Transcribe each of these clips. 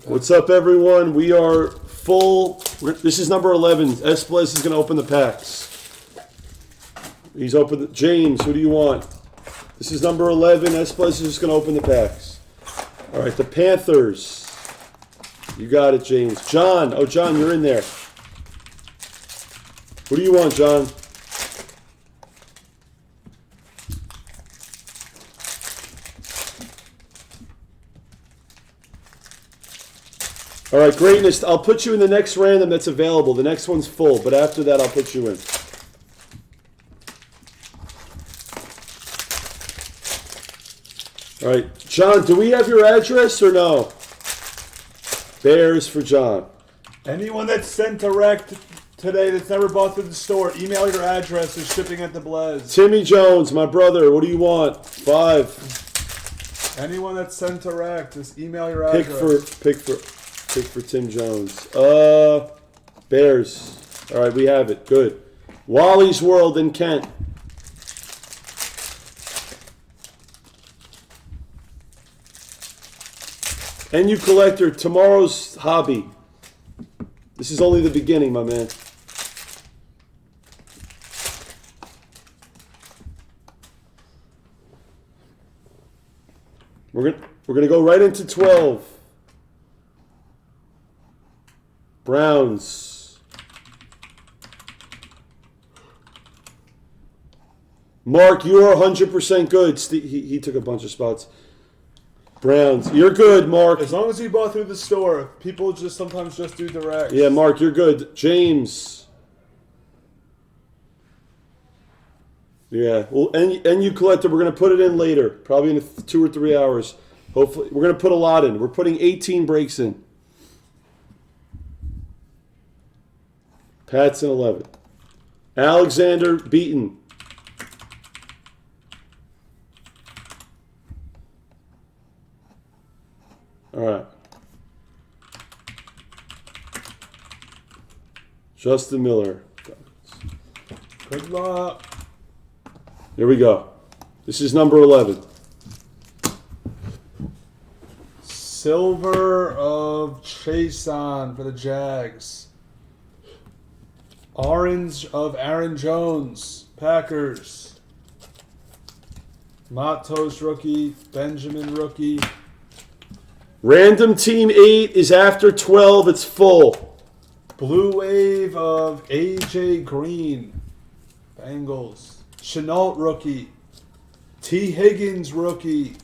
What's up, everyone? We are full. This is number 11. Blez is going to open the packs. He's open. James, who do you want? This is number 11. Blez is just going to open the packs. All right, the Panthers. You got it, James. John. Oh, John, you're in there. Who do you want, John? All right, greatness. I'll put you in the next random that's available. The next one's full, but after that, I'll put you in. All right, John, do we have your address or no? Bears for John. Anyone that's sent direct today that's never bought through the store, email your address. They're shipping at the Blez. Timmy Jones, my brother, what do you want? 5. Anyone that's sent direct, just email your address. Pick for Tim Jones. Bears. All right, we have it. Good. Wally's World in Kent. NU Collector, tomorrow's hobby. This is only the beginning, my man. We're gonna go right into 12. Browns. Mark, you are 100% good. He took a bunch of spots. Browns. You're good, Mark. As long as you bought through the store, people just sometimes just do direct. Yeah, Mark, you're good. James. Yeah. Well, NU Collector, we're going to put it in later. Probably in 2 or 3 hours. Hopefully. We're going to put a lot in. We're putting 18 breaks in. Pats in 11. Alexander Beaton. All right. Justin Miller. Good luck. Here we go. This is number 11. Silver of Chason for the Jags. Orange of Aaron Jones, Packers. Matos rookie, Benjamin rookie. Random team 8 is after 12. It's full. Blue wave of AJ Green, Bengals. Chenault rookie. T. Higgins rookie.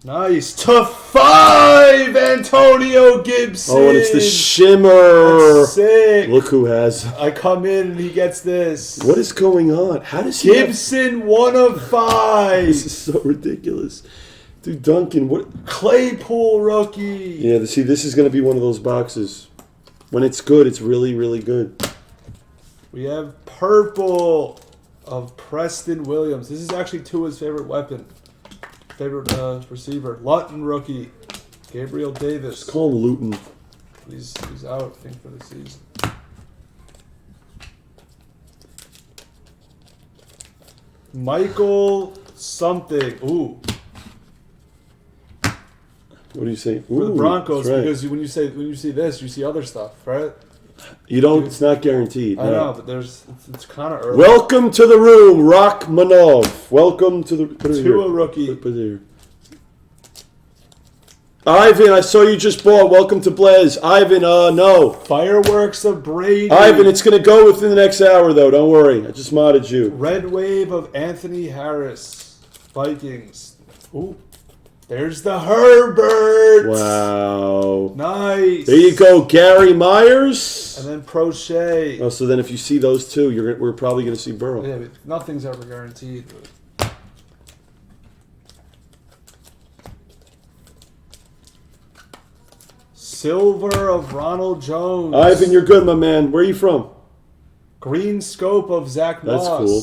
Nice. To 5, Antonio Gibson. Oh, and it's the shimmer. That's sick. Look who has. I come in and he gets this. What is going on? How does he Gibson 1 of 5. This is so ridiculous. Dude, Duncan, what? Claypool rookie. Yeah, see, this is going to be one of those boxes. When it's good, it's really, really good. We have purple of Preston Williams. This is actually Tua's favorite weapon. Favorite receiver. Lutton rookie. Gabriel Davis. Just call him Luton. He's out, I think, for the season. Michael something. Ooh. What do you say? For the Broncos, right. because when you see this, you see other stuff, right? You don't. It's not guaranteed. I know, but it's kind of early. Welcome to the room, Rachmanov. Welcome to the. Put it Tua here. rookie. Put it here. Ivan, I saw you just bought. Welcome to Blez. Ivan, no. Fireworks of Brady. Ivan, it's going to go within the next hour, though. Don't worry. I just modded you. Red wave of Anthony Harris. Vikings. Ooh. There's the Herbert. Wow. Nice. There you go, Gary Myers. And then Prochet. Oh, so then if you see those two, we're probably going to see Burrow. Yeah, but nothing's ever guaranteed. Silver of Ronald Jones. Ivan, you're good, my man. Where are you from? Green scope of Zach Moss. That's cool.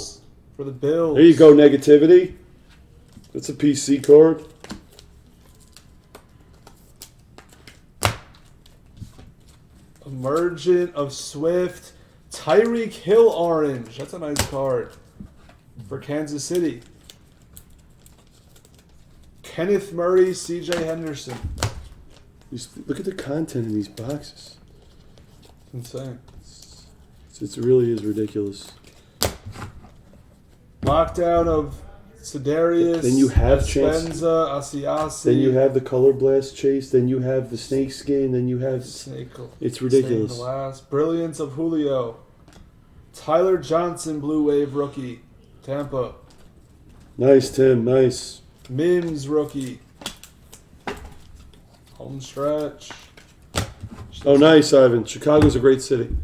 For the Bills. There you go, negativity. That's a PC card. Emergent of Swift. Tyreek Hill orange. That's a nice card. for Kansas City. Kenneth Murray, C.J. Henderson. Look at the content in these boxes. Insane. It really is ridiculous. Lockdown of Sedarius. Then you have Spenza, Asiasi. Then you have the Color Blast Chase. Then you have the Snake Skin. Then you have... It's ridiculous. Glass. Brilliance of Julio. Tyler Johnson, Blue Wave rookie. Tampa. Nice, Tim. Nice. Mims rookie. Home stretch. Oh, nice, Ivan. Chicago's a great city.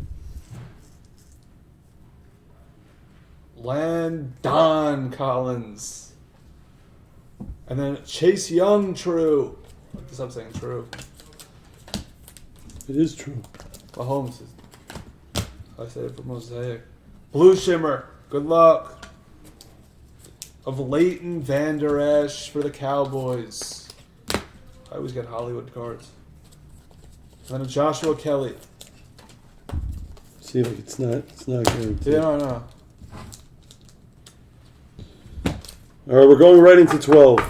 Landon Collins. And then Chase Young, true. I guess I'm saying true. It is true. Mahomes is. I say it for Mosaic. Blue Shimmer. Good luck. Of Leighton Vander Esch for the Cowboys. I always get Hollywood cards. And then a Joshua Kelly. See, like it's not guaranteed. Yeah, I know. All right, we're going right into 12.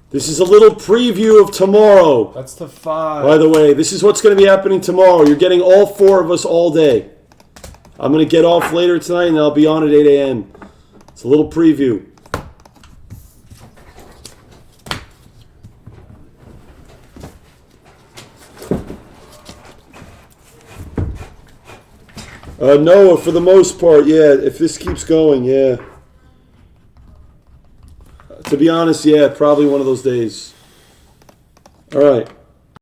This is a little preview of tomorrow. That's the 5. By the way, this is what's going to be happening tomorrow. You're getting all 4 of us all day. I'm going to get off later tonight, and I'll be on at 8 a.m. It's a little preview. No, for the most part, yeah. If this keeps going, yeah. To be honest, yeah, probably one of those days. All right.